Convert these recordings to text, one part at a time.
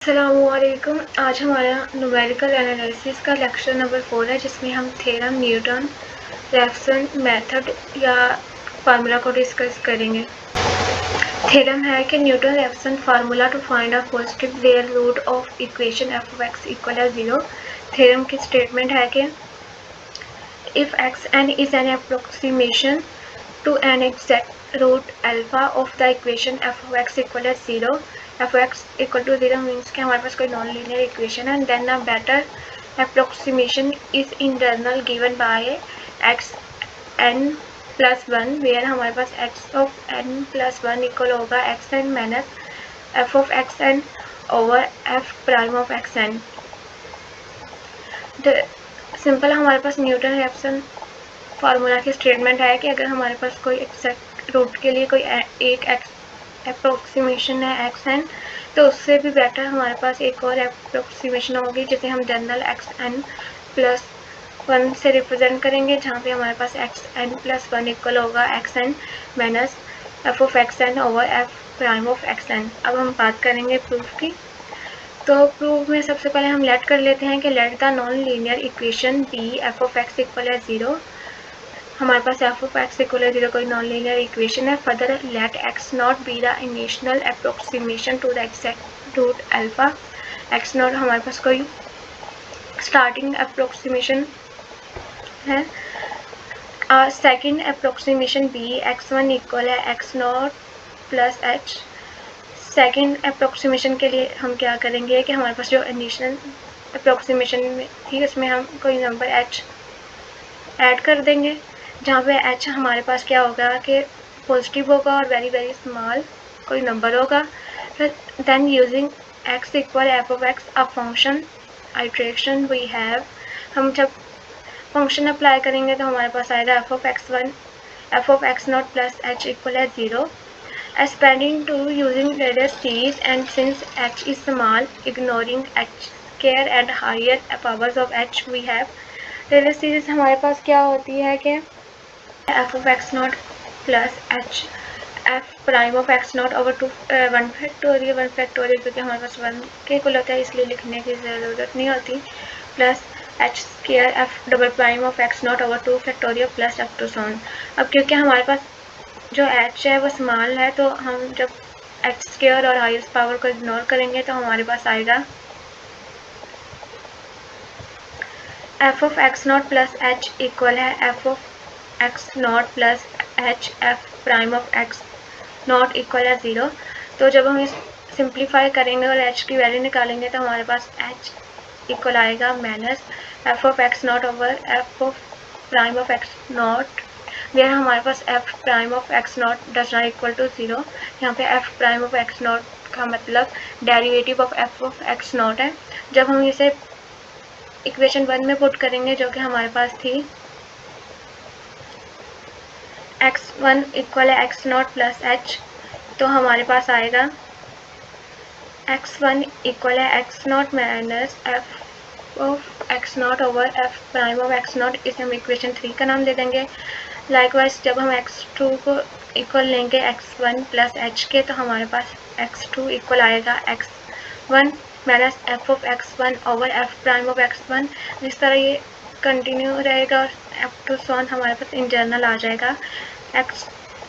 अस्सलामुअलैकुम। आज हमारा न्यूमेरिकल एनालिसिस का लेक्चर नंबर 4 है, जिसमें हम थ्योरम, न्यूटन रैप्सन मेथड या फार्मूला को डिस्कस करेंगे। थ्योरम है कि Newton Raphson formula to find a positive real root of equation f of x equal है 0। थ्योरम की स्टेटमेंट है कि if x n is an approximation to an exact root alpha of the equation f of x equal as 0, f of x equal to 0 means कि हमारे पास कोई non linear equation है, then a better approximation is internal given by x n plus 1 where हमारे पास x of n plus 1 equal होगा x n minus f of x n over f prime of x n। Simple हमारे पास Newton Raphson formula की statement है कि अगर हमारे पास कोई एक्सैक्ट रूट के लिए कोई एक अप्रोक्सीमेशन है एक्स एन, तो उससे भी बेटर हमारे पास एक और अप्रोक्सीमेशन होगी जिसे हम जनरल एक्स एन प्लस 1 से रिप्रेजेंट करेंगे, जहाँ पे हमारे पास एक्स एन प्लस 1 इक्वल होगा x N minus F of x N over F prime of x n. अब हम बात करेंगे प्रूफ की। तो प्रूफ में सबसे पहले हम लेट कर लेते हैं कि let the non linear equation be F of x equal है 0। हमारे पास एफ ऑफ एक्स इक्वल है 0 कोई नॉन लीनियर इक्वेशन है। Further let X naught be the initial approximation to the exact root alpha. X naught हमारे पास कोई starting approximation है। Second approximation be X one equal है X not plus H. Second approximation के लिए हम क्या करेंगे कि हमारे पास जो इनिशियल अप्रोक्सीमेशन थी उसमें हम कोई नंबर एच ऐड कर देंगे, जहाँ पे एच हमारे पास क्या होगा कि पॉजिटिव होगा और वेरी वेरी स्मॉल कोई नंबर होगा। फिर then using x equal f of x a function iteration we have, हम जब फंक्शन अप्लाई करेंगे तो हमारे पास आएगा F of x one f of x not plus H equal है 0 expanding to using radius series, and since h is small, ignoring h square and higher powers of h we have radius series हमारे पास क्या होती है कि F of x not plus H F prime of x not over 1 factorial क्योंकि हमारे पास 1 के equal होता है इसलिए लिखने की ज़रूरत नहीं होती, plus h square f double prime of x not over 2 factorial plus f two सॉन। अब क्योंकि हमारे पास जो एच है वो स्मॉल है, तो हम जब एच स्क्वायर और हाईएस्ट पावर को इग्नोर करेंगे तो हमारे पास आएगा F of x not plus H equal है F of x not plus H F prime of x naught equal है 0। तो जब हम इस सिंप्लीफाई करेंगे और एच की वैल्यू निकालेंगे तो हमारे पास एच इक्वल आएगा minus F of x not over F of prime of x naught, where हमारे पास F prime of x naught does not equal to 0। यहाँ पे F prime of x naught का मतलब derivative of F of x naught है। जब हम इसे इक्वेशन 1 में पुट करेंगे जो कि हमारे पास थी x1 इक्वल है एक्स नॉट प्लस एच, तो हमारे पास आएगा x1 इक्वल है X not minus F of x not over F prime of x not. इसे हम इक्वेशन 3 का नाम दे देंगे। लाइकवाइज जब हम x2 को इक्वल लेंगे x1 प्लस एच के, तो हमारे पास x2 इक्वल आएगा x1 minus F of x1 over F prime of x1। इस तरह ये कंटिन्यू रहेगा और एफ टू सॉन हमारे पास इन जनरल आ जाएगा x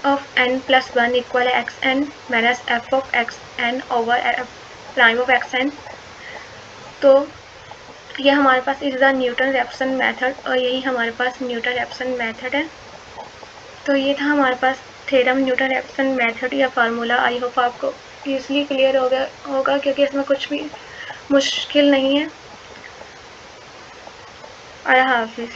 of n plus 1 equal है X N minus F of x N over F prime of x N. तो ये हमारे पास is the Newton Raphson method, और यही हमारे पास न्यूटन रैप्सन मेथड है। तो ये था हमारे पास थ्योरम न्यूटन रैप्सन मेथड या फार्मूला। आई होप आपको ईजिली क्लियर हो गया होगा क्योंकि इसमें कुछ भी मुश्किल नहीं है। अल्लाह हाफिज़।